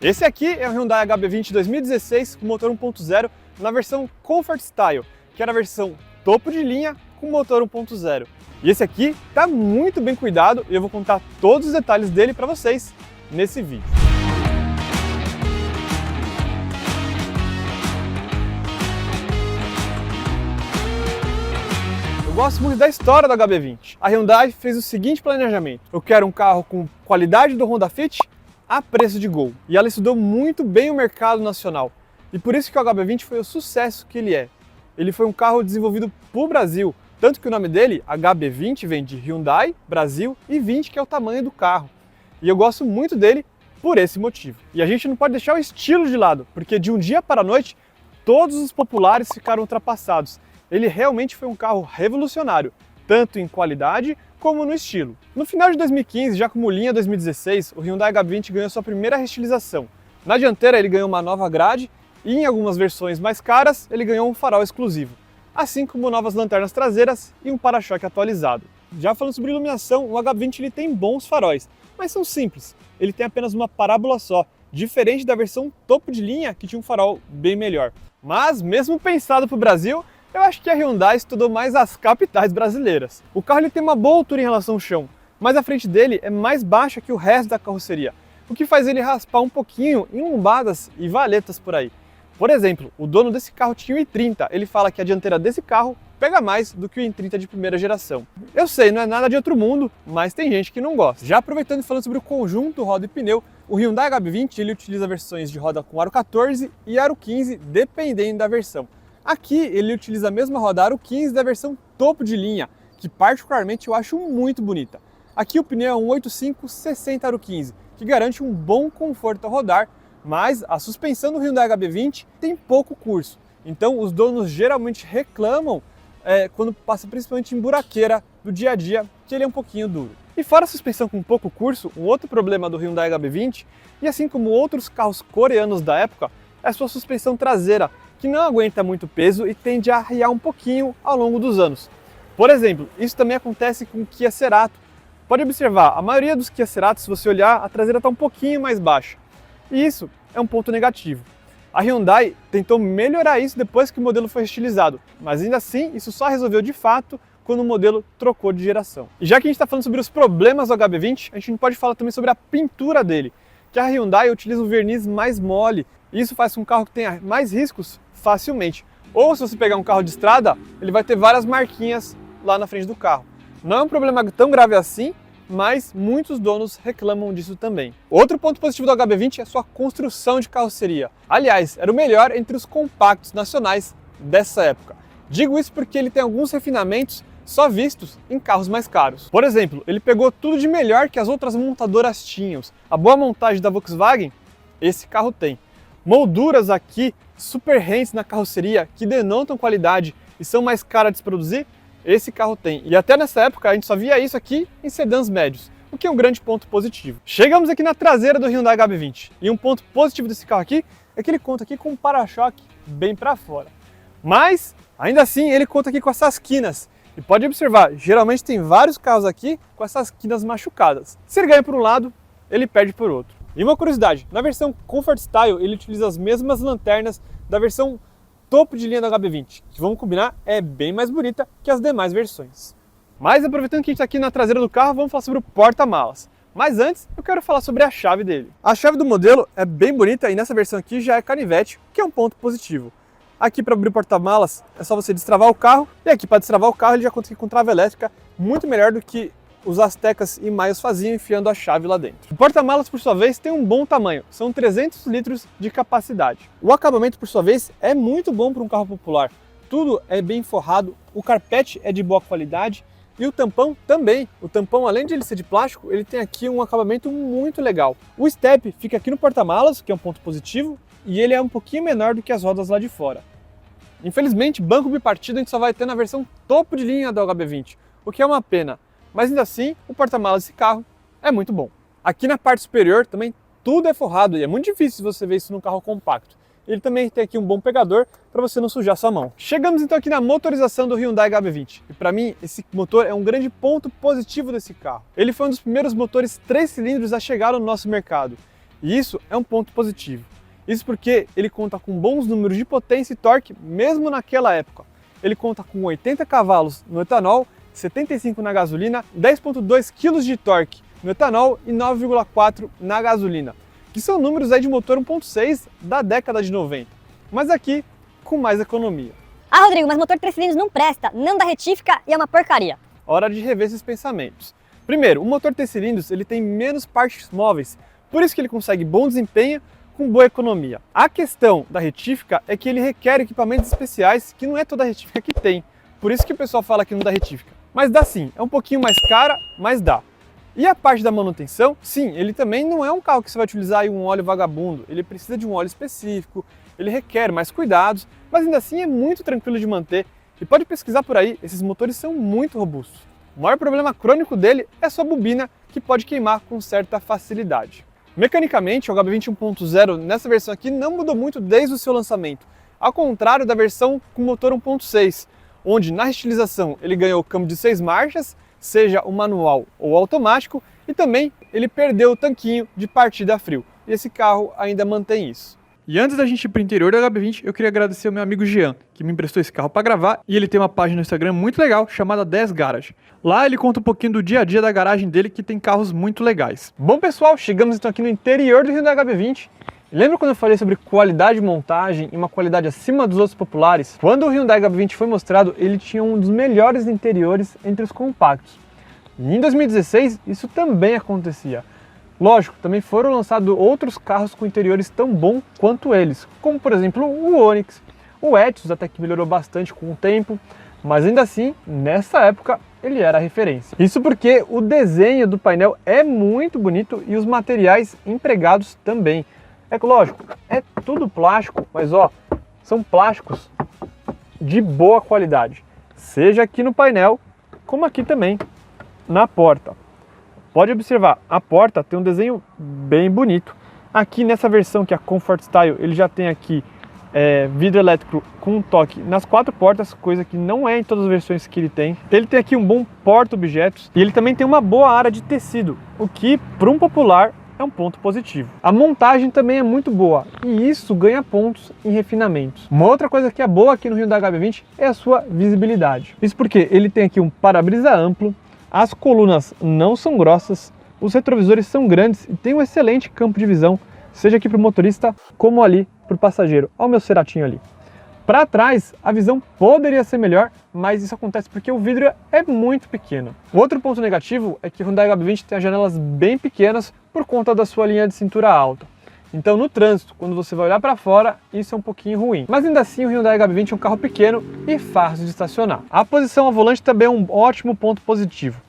Esse aqui é o Hyundai HB20 2016 com motor 1.0 na versão Comfort Style, que era a versão topo de linha com motor 1.0. E esse aqui está muito bem cuidado e eu vou contar todos os detalhes dele para vocês nesse vídeo. Eu gosto muito da história do HB20. A Hyundai fez o seguinte planejamento: eu quero um carro com qualidade do Honda Fit a preço de Gol. E ela estudou muito bem o mercado nacional. E por isso que o HB20 foi o sucesso que ele é. Ele foi um carro desenvolvido para o Brasil, tanto que o nome dele, HB20, vem de Hyundai, Brasil, e 20 que é o tamanho do carro. E eu gosto muito dele por esse motivo. E a gente não pode deixar o estilo de lado, porque de um dia para a noite, todos os populares ficaram ultrapassados. Ele realmente foi um carro revolucionário, tanto em qualidade como no estilo. No final de 2015, já como linha 2016, o Hyundai HB20 ganhou sua primeira restilização. Na dianteira ele ganhou uma nova grade e em algumas versões mais caras ele ganhou um farol exclusivo, assim como novas lanternas traseiras e um para-choque atualizado. Já falando sobre iluminação, o HB20 ele tem bons faróis, mas são simples. Ele tem apenas uma parábola só, diferente da versão topo de linha que tinha um farol bem melhor. Mas mesmo pensado para o Brasil, eu acho que a Hyundai estudou mais as capitais brasileiras. O carro ele tem uma boa altura em relação ao chão, mas a frente dele é mais baixa que o resto da carroceria, o que faz ele raspar um pouquinho em lombadas e valetas por aí. Por exemplo, o dono desse carro tinha o i30, ele fala que a dianteira desse carro pega mais do que o i30 de primeira geração. Eu sei, não é nada de outro mundo, mas tem gente que não gosta. Já aproveitando e falando sobre o conjunto roda e pneu, o Hyundai HB20 ele utiliza versões de roda com aro 14 e aro 15, dependendo da versão. Aqui ele utiliza a mesma roda aro 15 da versão topo de linha, que particularmente eu acho muito bonita. Aqui o pneu é um 85/60 aro 15, que garante um bom conforto ao rodar, mas a suspensão do Hyundai HB20 tem pouco curso. Então os donos geralmente reclamam quando passa principalmente em buraqueira do dia a dia, que ele é um pouquinho duro. E fora a suspensão com pouco curso, um outro problema do Hyundai HB20, e assim como outros carros coreanos da época, é a sua suspensão traseira, que não aguenta muito peso e tende a arriar um pouquinho ao longo dos anos. Por exemplo, isso também acontece com o Kia Cerato. Pode observar, a maioria dos Kia Cerato, se você olhar, a traseira está um pouquinho mais baixa. E isso é um ponto negativo. A Hyundai tentou melhorar isso depois que o modelo foi estilizado, mas ainda assim isso só resolveu de fato quando o modelo trocou de geração. E já que a gente está falando sobre os problemas do HB20, a gente não pode falar também sobre a pintura dele, que a Hyundai utiliza um verniz mais mole, e isso faz com que um carro que tenha mais riscos facilmente. Ou se você pegar um carro de estrada, ele vai ter várias marquinhas lá na frente do carro. Não é um problema tão grave assim, mas muitos donos reclamam disso também. Outro ponto positivo do HB20 é a sua construção de carroceria. Aliás, era o melhor entre os compactos nacionais dessa época. Digo isso porque ele tem alguns refinamentos só vistos em carros mais caros. Por exemplo, ele pegou tudo de melhor que as outras montadoras tinham. A boa montagem da Volkswagen, esse carro tem. Molduras aqui super rentes na carroceria que denotam qualidade e são mais caras de se produzir, esse carro tem. E até nessa época a gente só via isso aqui em sedãs médios, o que é um grande ponto positivo. Chegamos aqui na traseira do Hyundai HB20 e um ponto positivo desse carro aqui é que ele conta aqui com um para-choque bem para fora. Mas ainda assim ele conta aqui com essas quinas. E pode observar, geralmente tem vários carros aqui com essas quinas machucadas. Se ele ganha por um lado, ele perde por outro. E uma curiosidade, na versão Comfort Style ele utiliza as mesmas lanternas da versão topo de linha do HB20, que vamos combinar, é bem mais bonita que as demais versões. Mas aproveitando que a gente está aqui na traseira do carro, vamos falar sobre o porta-malas. Mas antes, eu quero falar sobre a chave dele. A chave do modelo é bem bonita e nessa versão aqui já é canivete, que é um ponto positivo. Aqui para abrir o porta-malas é só você destravar o carro, e aqui para destravar o carro ele já conta aqui com trava elétrica, muito melhor do que os Aztecas e Maios faziam enfiando a chave lá dentro. O porta-malas, por sua vez, tem um bom tamanho, são 300 litros de capacidade. O acabamento, por sua vez, é muito bom para um carro popular. Tudo é bem forrado, o carpete é de boa qualidade e o tampão também. O tampão, além de ele ser de plástico, ele tem aqui um acabamento muito legal. O step fica aqui no porta-malas, que é um ponto positivo, e ele é um pouquinho menor do que as rodas lá de fora. Infelizmente, banco bipartido a gente só vai ter na versão topo de linha do HB20, o que é uma pena. Mas ainda assim, o porta-malas desse carro é muito bom. Aqui na parte superior também tudo é forrado e é muito difícil você ver isso num carro compacto. Ele também tem aqui um bom pegador para você não sujar sua mão. Chegamos então aqui na motorização do Hyundai HB20. E para mim, esse motor é um grande ponto positivo desse carro. Ele foi um dos primeiros motores 3 cilindros a chegar no nosso mercado. E isso é um ponto positivo. Isso porque ele conta com bons números de potência e torque mesmo naquela época. Ele conta com 80 cavalos no etanol, 75 na gasolina, 10,2 kg de torque no etanol e 9,4 na gasolina, que são números aí de motor 1.6 da década de 90, mas aqui com mais economia. Ah, Rodrigo, mas motor 3 cilindros não presta, não dá retífica e é uma porcaria. Hora de rever esses pensamentos. Primeiro, o motor 3 cilindros ele tem menos partes móveis, por isso que ele consegue bom desempenho com boa economia. A questão da retífica é que ele requer equipamentos especiais que não é toda a retífica que tem, por isso que o pessoal fala que não dá retífica. Mas dá sim, é um pouquinho mais cara, mas dá. E a parte da manutenção, sim, ele também não é um carro que você vai utilizar aí um óleo vagabundo, ele precisa de um óleo específico, ele requer mais cuidados, mas ainda assim é muito tranquilo de manter. E pode pesquisar por aí, esses motores são muito robustos. O maior problema crônico dele é sua bobina, que pode queimar com certa facilidade. Mecanicamente, o HB20 1.0 nessa versão aqui não mudou muito desde o seu lançamento, ao contrário da versão com motor 1.6, onde na restilização ele ganhou câmbio de 6 marchas, seja o manual ou automático, e também ele perdeu o tanquinho de partida a frio. E esse carro ainda mantém isso. E antes da gente ir para o interior do HB20, eu queria agradecer ao meu amigo Jean, que me emprestou esse carro para gravar, e ele tem uma página no Instagram muito legal, chamada 10 Garage. Lá ele conta um pouquinho do dia a dia da garagem dele, que tem carros muito legais. Bom pessoal, chegamos então aqui no interior do Hyundai HB20. Lembra quando eu falei sobre qualidade de montagem e uma qualidade acima dos outros populares? Quando o Hyundai HB20 foi mostrado, ele tinha um dos melhores interiores entre os compactos. E em 2016, isso também acontecia. Lógico, também foram lançados outros carros com interiores tão bons quanto eles, como por exemplo o Onix, o Etios até que melhorou bastante com o tempo, mas ainda assim, nessa época, ele era a referência. Isso porque o desenho do painel é muito bonito e os materiais empregados também. É lógico, é tudo plástico, mas ó, são plásticos de boa qualidade, seja aqui no painel, como aqui também na porta. Pode observar, a porta tem um desenho bem bonito. Aqui nessa versão que é a Comfort Style, ele já tem aqui vidro elétrico com um toque nas 4 portas, coisa que não é em todas as versões que ele tem. Ele tem aqui um bom porta-objetos e ele também tem uma boa área de tecido, o que para um popular é um ponto positivo. A montagem também é muito boa e isso ganha pontos em refinamentos. Uma outra coisa que é boa aqui no Hyundai HB20 é a sua visibilidade. Isso porque ele tem aqui um para-brisa amplo, as colunas não são grossas, os retrovisores são grandes e tem um excelente campo de visão, seja aqui para o motorista como ali para o passageiro. Olha o meu Ceratinho ali. Para trás, a visão poderia ser melhor, mas isso acontece porque o vidro é muito pequeno. O outro ponto negativo é que o Hyundai HB20 tem as janelas bem pequenas por conta da sua linha de cintura alta. Então no trânsito, quando você vai olhar para fora, isso é um pouquinho ruim. Mas ainda assim o Hyundai HB20 é um carro pequeno e fácil de estacionar. A posição ao volante também é um ótimo ponto positivo.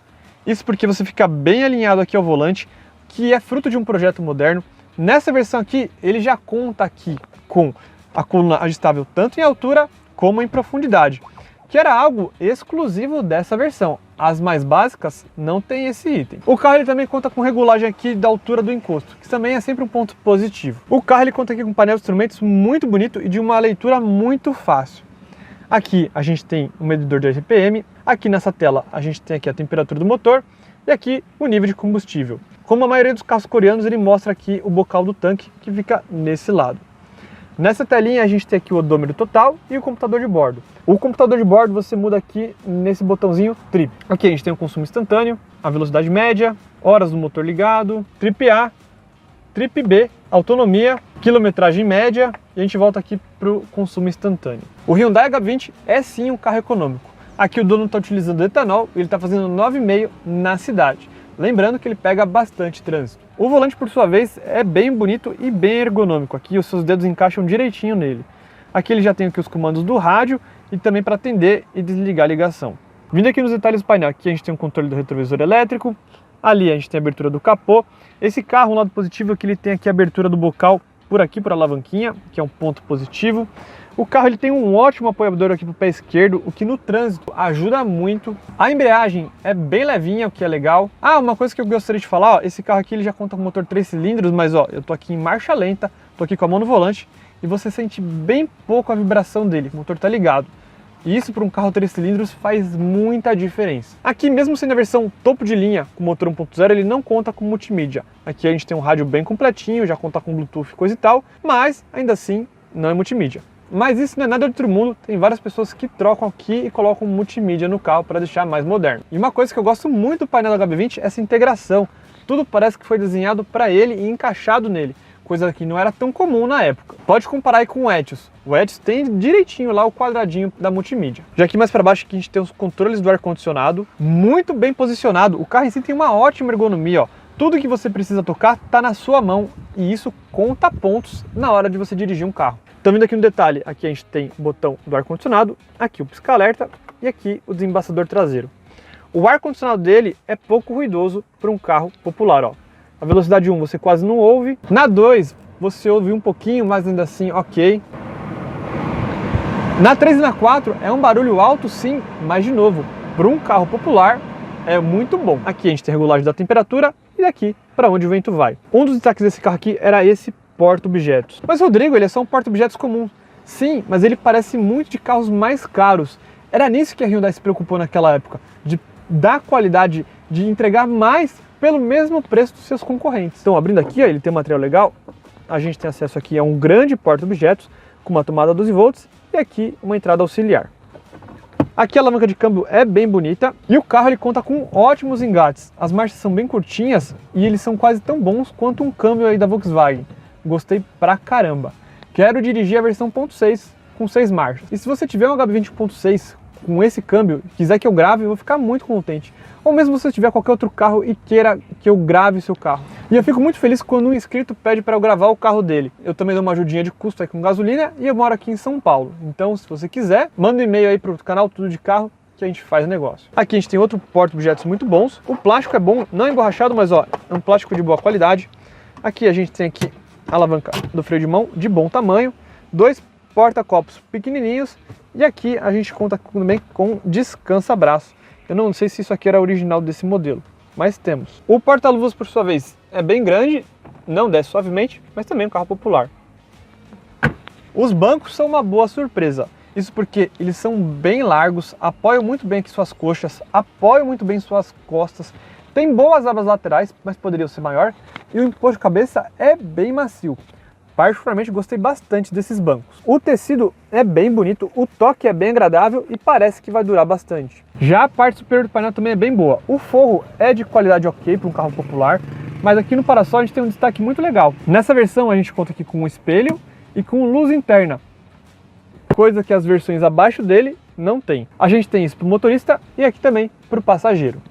Isso porque você fica bem alinhado aqui ao volante, que é fruto de um projeto moderno. Nessa versão aqui, ele já conta aqui com a coluna ajustável tanto em altura como em profundidade, que era algo exclusivo dessa versão. As mais básicas não tem esse item. O carro ele também conta com regulagem aqui da altura do encosto, que também é sempre um ponto positivo. O carro ele conta aqui com um painel de instrumentos muito bonito e de uma leitura muito fácil. Aqui a gente tem um medidor de RPM, aqui nessa tela a gente tem aqui a temperatura do motor e aqui o nível de combustível. Como a maioria dos carros coreanos, ele mostra aqui o bocal do tanque, que fica nesse lado. Nessa telinha a gente tem aqui o odômetro total e o computador de bordo. O computador de bordo você muda aqui nesse botãozinho Trip. Aqui a gente tem o consumo instantâneo, a velocidade média, horas do motor ligado, Trip A, Trip B, autonomia, quilometragem média e a gente volta aqui para o consumo instantâneo. O Hyundai HB20 é sim um carro econômico. Aqui o dono está utilizando etanol e ele está fazendo 9,5 na cidade. Lembrando que ele pega bastante trânsito. O volante, por sua vez, é bem bonito e bem ergonômico. Aqui os seus dedos encaixam direitinho nele. Aqui ele já tem aqui os comandos do rádio e também para atender e desligar a ligação. Vindo aqui nos detalhes do painel, aqui a gente tem um controle do retrovisor elétrico. Ali a gente tem a abertura do capô. Esse carro, um lado positivo é que ele tem aqui a abertura do bocal por aqui, por a alavanquinha, que é um ponto positivo. O carro ele tem um ótimo apoiador aqui para o pé esquerdo, o que no trânsito ajuda muito. A embreagem é bem levinha, o que é legal. Ah, uma coisa que eu gostaria de falar, ó, esse carro aqui ele já conta com motor 3 cilindros, mas ó, eu tô aqui em marcha lenta, tô aqui com a mão no volante e você sente bem pouco a vibração dele, o motor tá ligado. E isso para um carro 3 cilindros faz muita diferença. Aqui, mesmo sendo a versão topo de linha com motor 1.0, ele não conta com multimídia. Aqui a gente tem um rádio bem completinho, já conta com Bluetooth, coisa e tal, mas ainda assim não é multimídia. Mas isso não é nada de outro mundo, tem várias pessoas que trocam aqui e colocam multimídia no carro para deixar mais moderno. E uma coisa que eu gosto muito do painel da HB20 é essa integração. Tudo parece que foi desenhado para ele e encaixado nele, coisa que não era tão comum na época. Pode comparar aí com o Etios. O Etios tem direitinho lá o quadradinho da multimídia. Já aqui mais para baixo aqui a gente tem os controles do ar-condicionado, muito bem posicionado. O carro em si tem uma ótima ergonomia, ó. Tudo que você precisa tocar está na sua mão e isso conta pontos na hora de você dirigir um carro. Então, vindo aqui no detalhe, aqui a gente tem o botão do ar-condicionado, aqui o pisca-alerta e aqui o desembaçador traseiro. O ar-condicionado dele é pouco ruidoso para um carro popular, ó. A velocidade 1 você quase não ouve, na 2 você ouve um pouquinho, mas ainda assim ok. Na 3 e na 4 é um barulho alto sim, mas de novo, para um carro popular é muito bom. Aqui a gente tem a regulagem da temperatura e daqui para onde o vento vai. Um dos destaques desse carro aqui era esse porta-objetos. Mas Rodrigo, ele é só um porta-objetos comum. Sim, mas ele parece muito de carros mais caros. Era nisso que a Hyundai se preocupou naquela época, de dar qualidade, de entregar mais pelo mesmo preço dos seus concorrentes. Então, abrindo aqui, ó, ele tem um material legal, a gente tem acesso aqui a um grande porta-objetos com uma tomada 12 volts e aqui uma entrada auxiliar. Aqui a alavanca de câmbio é bem bonita e o carro ele conta com ótimos engates. As marchas são bem curtinhas e eles são quase tão bons quanto um câmbio aí da Volkswagen. Gostei pra caramba. Quero dirigir a versão 1.6 com 6 marchas. E se você tiver um HB20 1.6 com esse câmbio, quiser que eu grave, eu vou ficar muito contente. Ou mesmo se você tiver qualquer outro carro e queira que eu grave seu carro. E eu fico muito feliz quando um inscrito pede para eu gravar o carro dele. Eu também dou uma ajudinha de custo aí com gasolina e eu moro aqui em São Paulo. Então, se você quiser, manda um e-mail aí pro canal Tudo de Carro que a gente faz o negócio. Aqui a gente tem outro porta-objetos muito bons. O plástico é bom, não é emborrachado, mas ó, é um plástico de boa qualidade. Aqui a gente tem aqui a alavanca do freio de mão de bom tamanho, 2 porta-copos pequenininhos e aqui a gente conta também com descansa-braço. Eu não sei se isso aqui era original desse modelo, mas temos. O porta-luvas, por sua vez, é bem grande, não desce suavemente, mas também um carro popular. Os bancos são uma boa surpresa. Isso porque eles são bem largos, apoiam muito bem aqui suas coxas, apoiam muito bem suas costas, tem boas abas laterais, mas poderiam ser maior, e o encosto de cabeça é bem macio. Particularmente gostei bastante desses bancos. O tecido é bem bonito, o toque é bem agradável e parece que vai durar bastante. Já a parte superior do painel também é bem boa. O forro é de qualidade ok para um carro popular, mas aqui no para-sol a gente tem um destaque muito legal. Nessa versão a gente conta aqui com um espelho e com luz interna, coisa que as versões abaixo dele não tem. A gente tem isso para o motorista e aqui também para o passageiro.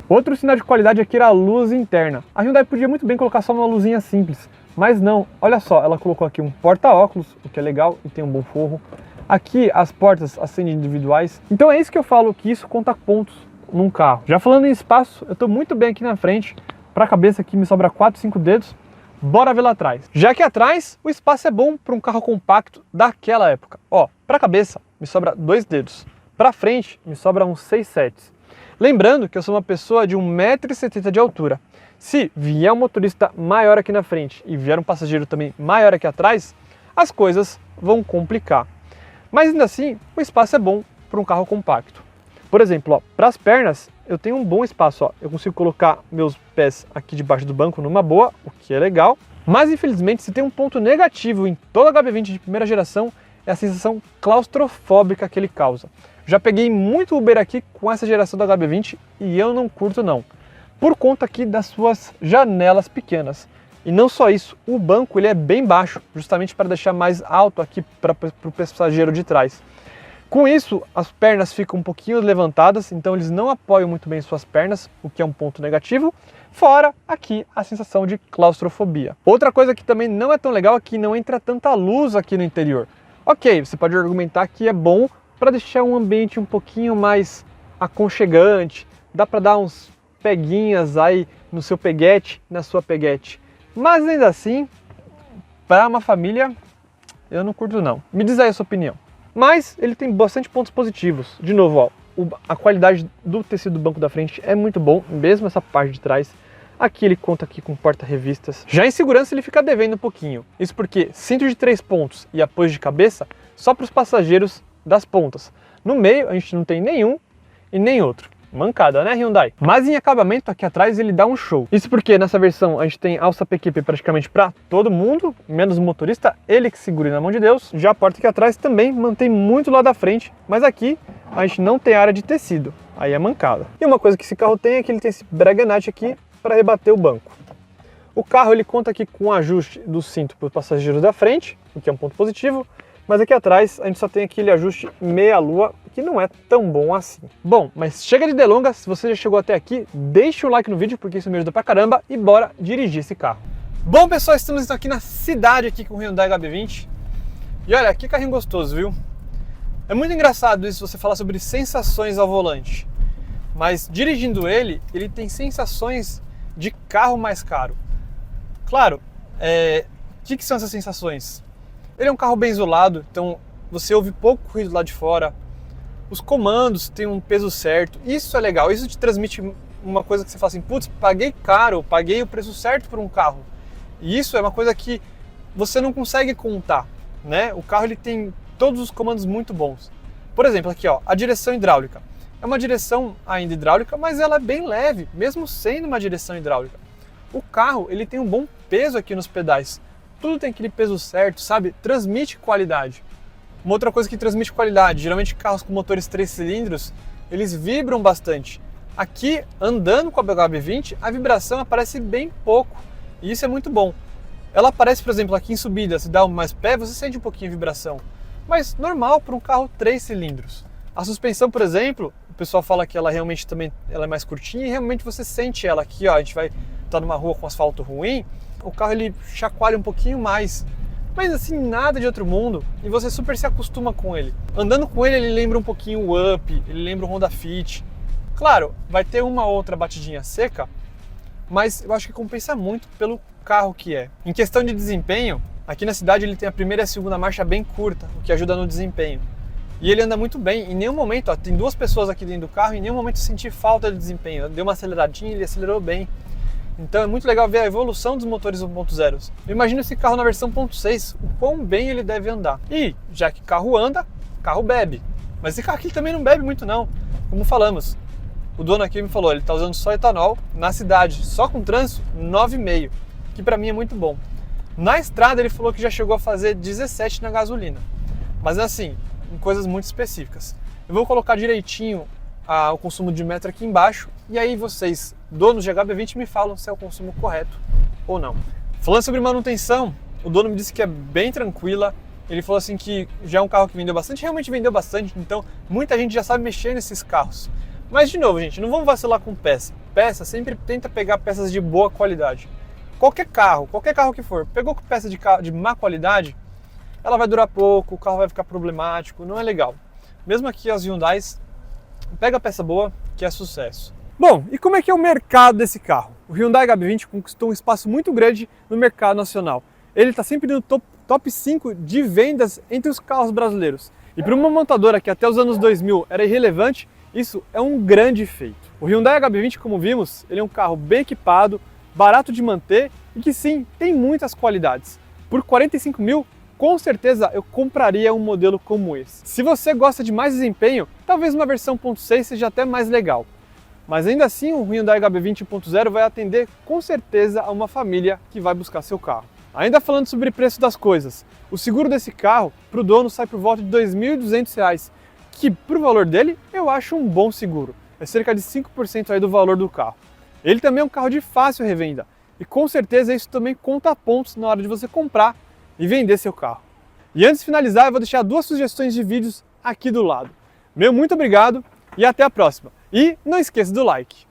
Outro sinal de qualidade aqui era a luz interna. A Hyundai podia muito bem colocar só uma luzinha simples, mas não, olha só, ela colocou aqui um porta-óculos, o que é legal e tem um bom forro. Aqui as portas acendem individuais. Então é isso que eu falo, que isso conta pontos num carro. Já falando em espaço, eu estou muito bem aqui na frente. Para a cabeça aqui me sobra 4, 5 dedos. Bora ver lá atrás. Já que atrás o espaço é bom para um carro compacto daquela época. Ó, para a cabeça me sobra 2 dedos. Para frente me sobra uns 6, 7. Lembrando que eu sou uma pessoa de 1,70 m de altura. Se vier um motorista maior aqui na frente e vier um passageiro também maior aqui atrás, as coisas vão complicar. Mas ainda assim, o espaço é bom para um carro compacto. Por exemplo, para as pernas, eu tenho um bom espaço. Ó. Eu consigo colocar meus pés aqui debaixo do banco numa boa, o que é legal. Mas infelizmente, se tem um ponto negativo em toda a HB20 de primeira geração, é a sensação claustrofóbica que ele causa. Já peguei muito Uber aqui com essa geração da HB20 e eu não curto não. Por conta aqui das suas janelas pequenas. E não só isso, o banco ele é bem baixo, justamente para deixar mais alto aqui para o passageiro de trás. Com isso, as pernas ficam um pouquinho levantadas, então eles não apoiam muito bem suas pernas, o que é um ponto negativo. Fora aqui a sensação de claustrofobia. Outra coisa que também não é tão legal é que não entra tanta luz aqui no interior. Ok, você pode argumentar que é bom para deixar um ambiente um pouquinho mais aconchegante, dá para dar uns peguinhas aí no seu peguete, na sua peguete. Mas ainda assim, para uma família, eu não curto não. Me diz aí a sua opinião. Mas ele tem bastante pontos positivos. De novo, ó, a qualidade do tecido do banco da frente é muito bom, mesmo essa parte de trás. Aqui ele conta aqui com porta-revistas. Já em segurança ele fica devendo um pouquinho. Isso porque cinto de 3 pontos e apoio de cabeça, só para os passageiros das pontas. No meio a gente não tem nenhum e nem outro. Mancada, né, Hyundai? Mas em acabamento aqui atrás ele dá um show. Isso porque nessa versão a gente tem alça PQP praticamente para todo mundo, menos o motorista, ele que segura na mão de Deus. Já a porta aqui atrás também mantém muito lá da frente, mas aqui a gente não tem área de tecido, aí é mancada. E uma coisa que esse carro tem é que ele tem esse breguenate aqui para rebater o banco. O carro ele conta aqui com o ajuste do cinto para os passageiros da frente, o que é um ponto positivo, mas aqui atrás a gente só tem aquele ajuste meia-lua, que não é tão bom assim. Bom, mas chega de delongas, se você já chegou até aqui, deixa o like no vídeo, porque isso me ajuda pra caramba, e bora dirigir esse carro. Bom, pessoal, estamos aqui na cidade aqui com o Hyundai HB20, e olha, que carrinho gostoso, viu? É muito engraçado isso, você falar sobre sensações ao volante, mas dirigindo ele tem sensações de carro mais caro. Claro, o que são essas sensações? Ele é um carro bem isolado, então você ouve pouco ruído lá de fora, os comandos têm um peso certo, isso é legal, isso te transmite uma coisa que você fala assim, putz, paguei caro, paguei o preço certo por um carro. E isso é uma coisa que você não consegue contar, né? O carro ele tem todos os comandos muito bons. Por exemplo, aqui ó, a direção hidráulica. É uma direção ainda hidráulica, mas ela é bem leve, mesmo sendo uma direção hidráulica. O carro ele tem um bom peso aqui nos pedais. Tudo tem aquele peso certo, sabe? Transmite qualidade. Uma outra coisa que transmite qualidade, geralmente carros com motores 3 cilindros, eles vibram bastante. Aqui, andando com a HB20, a vibração aparece bem pouco, e isso é muito bom. Ela aparece, por exemplo, aqui em subida, se dá mais pé, você sente um pouquinho de vibração, mas normal para um carro 3 cilindros. A suspensão, por exemplo, o pessoal fala que ela realmente também ela é mais curtinha, e realmente você sente ela aqui, ó, a gente vai estar numa rua com asfalto ruim, o carro ele chacoalha um pouquinho mais. Mas assim, nada de outro mundo, e você super se acostuma com ele. Andando com ele, ele lembra um pouquinho o Up, ele lembra o Honda Fit. Claro, vai ter uma outra batidinha seca, mas eu acho que compensa muito pelo carro que é. Em questão de desempenho, aqui na cidade ele tem a primeira e a segunda marcha bem curta, o que ajuda no desempenho. E ele anda muito bem, em nenhum momento, ó, tem duas pessoas aqui dentro do carro, em nenhum momento eu senti falta de desempenho. Deu uma aceleradinha, ele acelerou bem. Então é muito legal ver a evolução dos motores 1.0. Eu imagino esse carro na versão 1.6, o quão bem ele deve andar. E já que carro anda, carro bebe. Mas esse carro aqui também não bebe muito não. Como falamos, o dono aqui me falou, ele está usando só etanol na cidade, só com trânsito 9,5, que para mim é muito bom. Na estrada ele falou que já chegou a fazer 17 na gasolina. Mas assim, em coisas muito específicas. Eu vou colocar direitinho o consumo de metro aqui embaixo, e aí vocês, donos de HB20, me falam se é o consumo correto ou não. Falando sobre manutenção, o dono me disse que é bem tranquila, ele falou assim que já é um carro que vendeu bastante, realmente vendeu bastante, então muita gente já sabe mexer nesses carros. Mas de novo, gente, não vamos vacilar com peça. Peça, sempre tenta pegar peças de boa qualidade. Qualquer carro que for, pegou com peça de má qualidade, ela vai durar pouco, o carro vai ficar problemático, não é legal. Mesmo aqui as Hyundais, pega a peça boa, que é sucesso. Bom, e como é que é o mercado desse carro? O Hyundai HB20 conquistou um espaço muito grande no mercado nacional. Ele está sempre no top 5 de vendas entre os carros brasileiros. E para uma montadora que até os anos 2000 era irrelevante, isso é um grande feito. O Hyundai HB20, como vimos, ele é um carro bem equipado, barato de manter e que sim, tem muitas qualidades. Por 45 mil, com certeza eu compraria um modelo como esse. Se você gosta de mais desempenho, talvez uma versão 1.6 seja até mais legal. Mas ainda assim o Hyundai HB20 1.0 vai atender com certeza a uma família que vai buscar seu carro. Ainda falando sobre o preço das coisas, o seguro desse carro para o dono sai por volta de R$ 2.200, que para o valor dele eu acho um bom seguro. É cerca de 5% aí do valor do carro. Ele também é um carro de fácil revenda e com certeza isso também conta pontos na hora de você comprar e vender seu carro. E antes de finalizar, eu vou deixar duas sugestões de vídeos aqui do lado. Meu muito obrigado e até a próxima. E não esqueça do like.